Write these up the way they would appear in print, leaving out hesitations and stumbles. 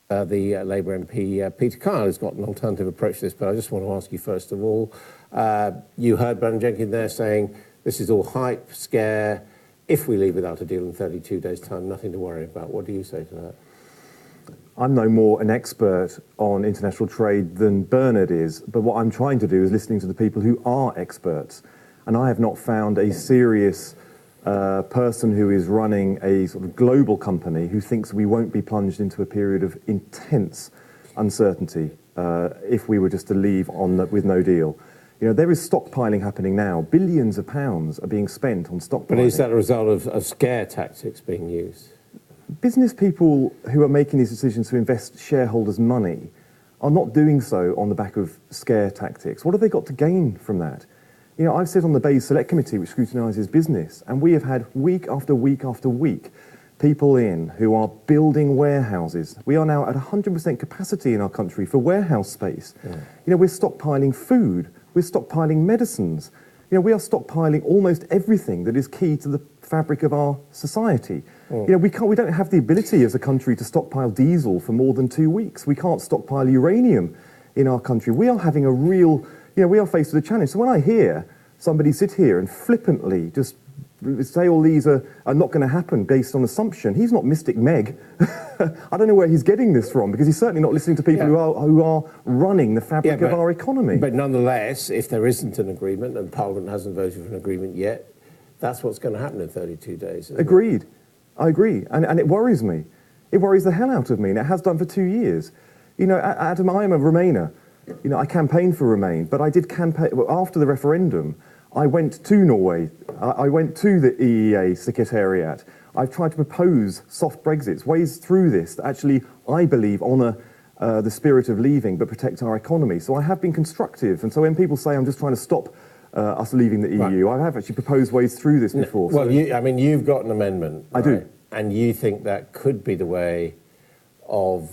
the Labour MP, Peter Kyle, has got an alternative approach to this, but I just want to ask you first of all, you heard Brendan Jenkins there saying this is all hype, scare. If we leave without a deal in 32 days' time, nothing to worry about. What do you say to that? I'm no more an expert on international trade than Bernard is, but what I'm trying to do is listening to the people who are experts. And I have not found a serious person who is running a sort of global company who thinks we won't be plunged into a period of intense uncertainty if we were just to leave with no deal. You know, there is stockpiling happening now. Billions of pounds are being spent on stockpiling. But is that a result of scare tactics being used? Business people who are making these decisions to invest shareholders' money are not doing so on the back of scare tactics. What have they got to gain from that? You know, I've sit on the BEIS Select Committee, which scrutinises business, and we have had week after week after week people in who are building warehouses. We are now at 100% capacity in our country for warehouse space. Yeah. You know, we're stockpiling food, we're stockpiling medicines. You know, we are stockpiling almost everything that is key to the fabric of our society. You know, we don't have the ability as a country to stockpile diesel for more than 2 weeks. We can't stockpile uranium in our country. We are having a real, you know, we are faced with a challenge. So when I hear somebody sit here and flippantly just say all these are not going to happen based on assumption, he's not Mystic Meg. I don't know where he's getting this from, because he's certainly not listening to people who are running the fabric of our economy. But nonetheless, if there isn't an agreement and Parliament hasn't voted for an agreement yet, that's what's going to happen in 32 days. Agreed. I agree. And it worries me. It worries the hell out of me, and it has done for 2 years. You know, Adam, I am a Remainer. You know, I campaigned for Remain, but I did campaign after the referendum. I went to Norway. I went to the EEA Secretariat. I've tried to propose soft Brexits, ways through this that actually, I believe, honour the spirit of leaving but protect our economy. So I have been constructive. And so when people say I'm just trying to stop us leaving the EU, I have actually proposed ways through this before. Well, you've got an amendment. I do. And you think that could be the way of,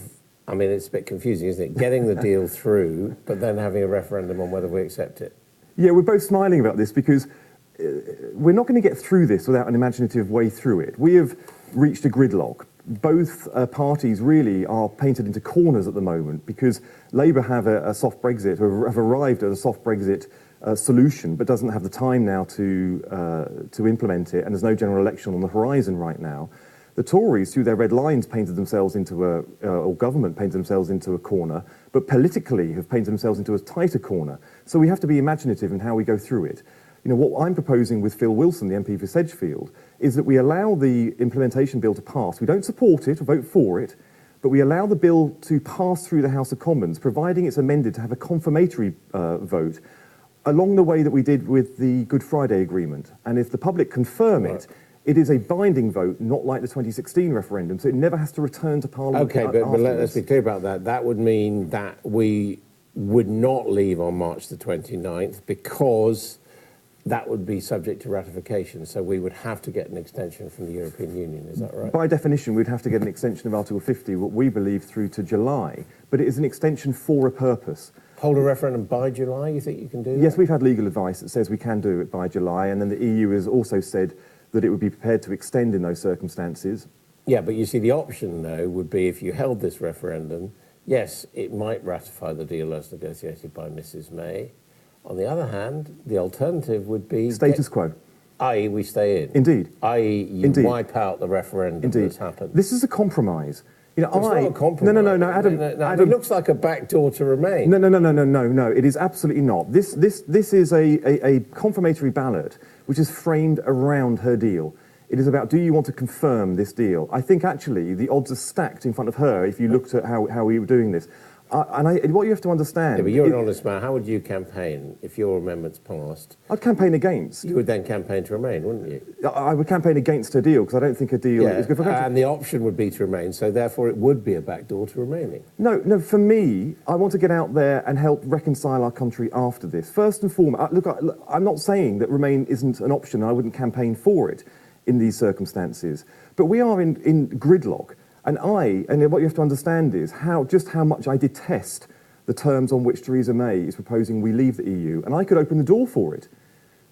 I mean, it's a bit confusing, isn't it? Getting the deal through, but then having a referendum on whether we accept it. Yeah, we're both smiling about this because we're not going to get through this without an imaginative way through it. We have reached a gridlock. Both parties really are painted into corners at the moment because Labour have a soft Brexit, or have arrived at a soft Brexit solution, but doesn't have the time now to implement it, and there's no general election on the horizon right now. The Tories, through their red lines, painted themselves into or government painted themselves into a corner, but politically have painted themselves into a tighter corner. So we have to be imaginative in how we go through it. You know, what I'm proposing with Phil Wilson, the MP for Sedgefield, is that we allow the implementation bill to pass. We don't support it or vote for it, but we allow the bill to pass through the House of Commons, providing it's amended to have a confirmatory vote, along the way that we did with the Good Friday Agreement. And if the public confirm it, it is a binding vote, not like the 2016 referendum, so it never has to return to Parliament. OK, but let's be clear about that. That would mean that we would not leave on March the 29th because that would be subject to ratification, so we would have to get an extension from the European Union, is that right? By definition, we'd have to get an extension of Article 50, what we believe, through to July, but it is an extension for a purpose. Hold a referendum by July, you think you can do that? Yes, we've had legal advice that says we can do it by July, and then the EU has also said that it would be prepared to extend in those circumstances. Yeah, but you see, the option, though, would be if you held this referendum, yes, it might ratify the deal as negotiated by Mrs May. On the other hand, the alternative would be... Status quo. I.e. we stay in. Indeed. I.e. you wipe out the referendum that's happened. This is a compromise. You know, it's not a compromise. No, Adam. It looks like a backdoor to Remain. No. It is absolutely not. This is a confirmatory ballot which is framed around her deal. It is about, do you want to confirm this deal? I think actually the odds are stacked in front of her if you looked at how we were doing this. What you have to understand... Yeah, but you're an honest man. How would you campaign if your amendment's passed? I'd campaign against. You would then campaign to Remain, wouldn't you? I would campaign against a deal, because I don't think a deal is good for country. And the option would be to Remain, so therefore it would be a backdoor to remaining. No, for me, I want to get out there and help reconcile our country after this. First and foremost, look, I'm not saying that Remain isn't an option. I wouldn't campaign for it in these circumstances. But we are in gridlock. And what you have to understand is just how much I detest the terms on which Theresa May is proposing we leave the EU, and I could open the door for it.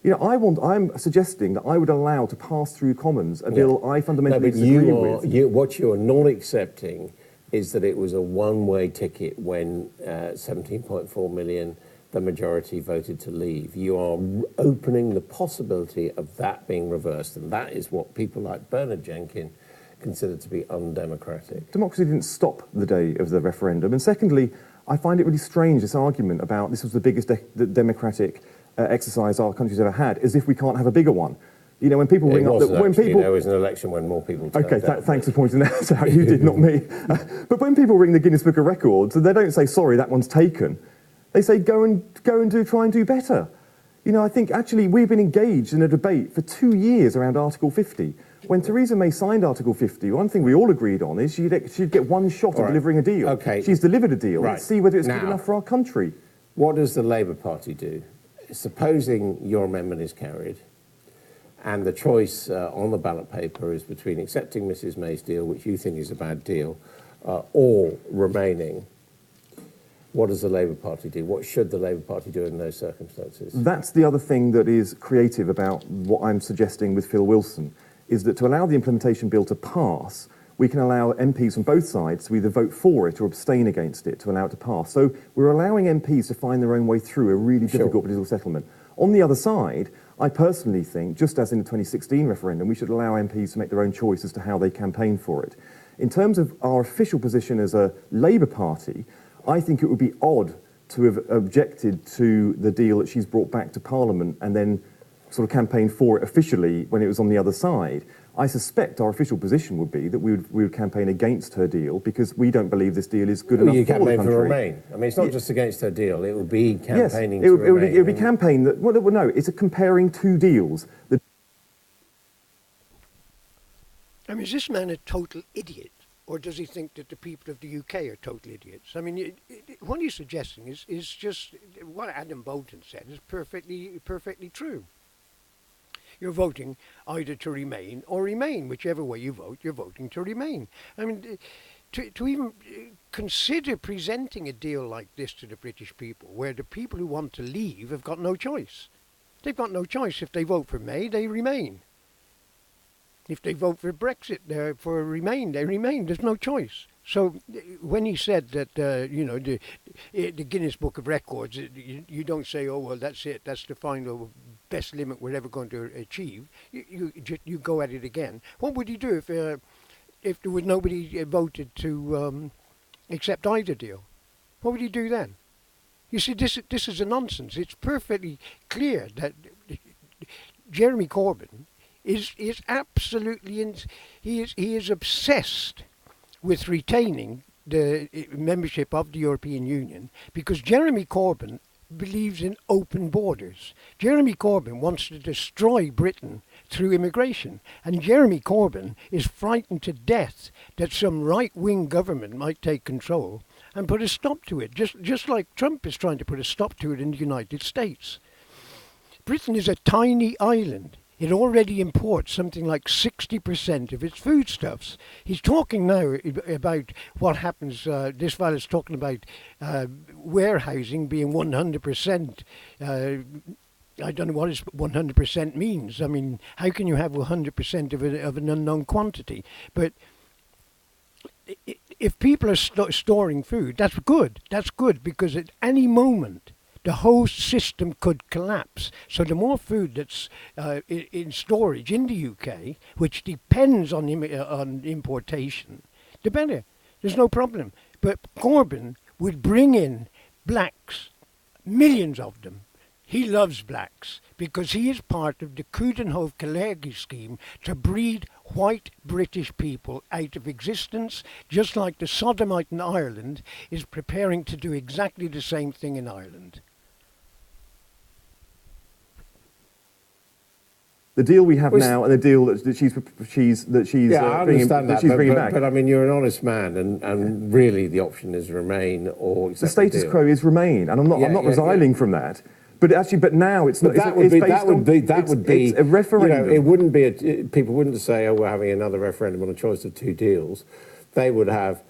You know, I'm suggesting that I would allow to pass through Commons a bill I fundamentally disagree with. What you're not accepting is that it was a one-way ticket when 17.4 million, the majority, voted to leave. You are opening the possibility of that being reversed, and that is what people like Bernard Jenkins consider to be undemocratic. Democracy didn't stop the day of the referendum. And secondly, I find it really strange, this argument about this was the biggest democratic exercise our country's ever had, as if we can't have a bigger one. You know, when people ring up... There was an election when more people turned out. Thanks for pointing that out. You did, not me. But when people ring the Guinness Book of Records, they don't say, sorry, that one's taken. They say, try and do better. You know, I think actually we've been engaged in a debate for 2 years around Article 50. When Theresa May signed Article 50, one thing we all agreed on is she'd get one shot at delivering a deal. Okay. She's delivered a deal. Right. Let's see whether it's good enough for our country. What does the Labour Party do? Supposing your amendment is carried, and the choice on the ballot paper is between accepting Mrs May's deal, which you think is a bad deal, or remaining, what does the Labour Party do? What should the Labour Party do in those circumstances? That's the other thing that is creative about what I'm suggesting with Phil Wilson, is that to allow the implementation bill to pass, we can allow MPs from both sides to either vote for it or abstain against it to allow it to pass. So we're allowing MPs to find their own way through a really difficult political settlement. On the other side, I personally think, just as in the 2016 referendum, we should allow MPs to make their own choice as to how they campaign for it. In terms of our official position as a Labour Party, I think it would be odd to have objected to the deal that she's brought back to Parliament and then sort of campaigned for it officially when it was on the other side. I suspect our official position would be that we would campaign against her deal because we don't believe this deal is good enough for the country. You campaign for Remain. I mean, it's not just against her deal. It would be campaigning to Remain. It would be campaign that... Well, no, it's a comparing two deals. I mean, is this man a total idiot? Or does he think that the people of the UK are total idiots? I mean, what he's suggesting is just what Adam Bolton said is perfectly true. You're voting either to remain or remain. Whichever way you vote, you're voting to remain. I mean, to even consider presenting a deal like this to the British people, where the people who want to leave have got no choice. They've got no choice. If they vote for May, they remain. If they vote for Brexit, for Remain, they remain. There's no choice. So when he said that, you know, the Guinness Book of Records, you don't say, oh, well, that's it, that's the final best limit we're ever going to achieve. You go at it again. What would he do if there was nobody voted to accept either deal? What would he do then? You see, this is a nonsense. It's perfectly clear that Jeremy Corbyn is absolutely he is obsessed with retaining the membership of the European Union because Jeremy Corbyn believes in open borders. Jeremy Corbyn wants to destroy Britain through immigration, and Jeremy Corbyn is frightened to death that some right-wing government might take control and put a stop to it, just like Trump is trying to put a stop to it in the United States. Britain is a tiny island. It already imports something like 60% of its foodstuffs. He's talking now about what happens, this fellow's talking about warehousing being 100%. I don't know what 100% means. I mean, how can you have 100% of an unknown quantity? But if people are storing food, that's good. That's good because at any moment, the whole system could collapse. So the more food that's in storage in the UK, which depends on importation, the better. There's no problem. But Corbyn would bring in blacks, millions of them. He loves blacks because he is part of the Coudenhove-Kalergi scheme to breed white British people out of existence, just like the sodomite in Ireland is preparing to do exactly the same thing in Ireland. The deal we have now and the deal that she's bringing back. But I mean, you're an honest man, and really the option is Remain or accept the status quo is Remain, and I'm not resigning from that. But now it's not. That would be a referendum. You know, it wouldn't be people wouldn't say, oh, we're having another referendum on a choice of two deals. They would have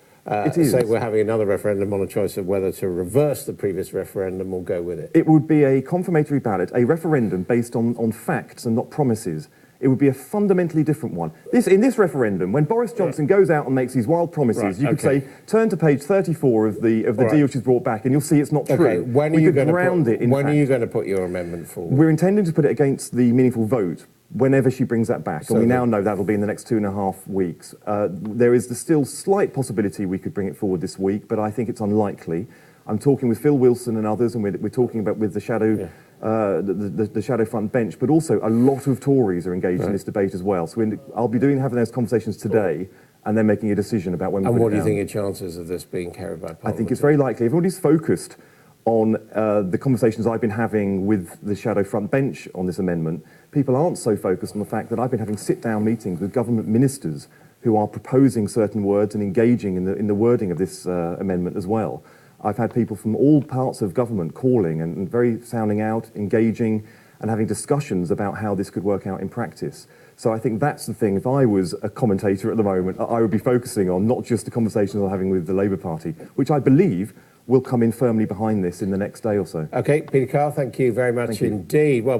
say we're having another referendum on a choice of whether to reverse the previous referendum or go with it. It would be a confirmatory ballot, a referendum based on facts and not promises. it would be a fundamentally different one. In this referendum, when Boris Johnson goes out and makes these wild promises, you could say, turn to page 34 of the deal she's brought back, and you'll see it's not true. Okay, when are you going to put your amendment forward? We're intending to put it against the meaningful vote whenever she brings that back, So and we now know that'll be in the next 2.5 weeks. There is the still slight possibility we could bring it forward this week, but I think it's unlikely. I'm talking with Phil Wilson and others, and we're talking about with the shadow, the shadow front bench, but also a lot of Tories are engaged in this debate as well. So I'll be having those conversations today, and then making a decision about when we put it down. And what do you think are chances of this being carried by Parliament? I think it's very likely. Everybody's focused on the conversations I've been having with the shadow front bench on this amendment. People aren't so focused on the fact that I've been having sit-down meetings with government ministers who are proposing certain words and engaging in the wording of this amendment as well. I've had people from all parts of government calling and very sounding out, engaging and having discussions about how this could work out in practice. So I think that's the thing. If I was a commentator at the moment, I would be focusing on not just the conversations I'm having with the Labour Party, which I believe will come in firmly behind this in the next day or so. Okay, Peter Carr, thank you very much indeed. Well.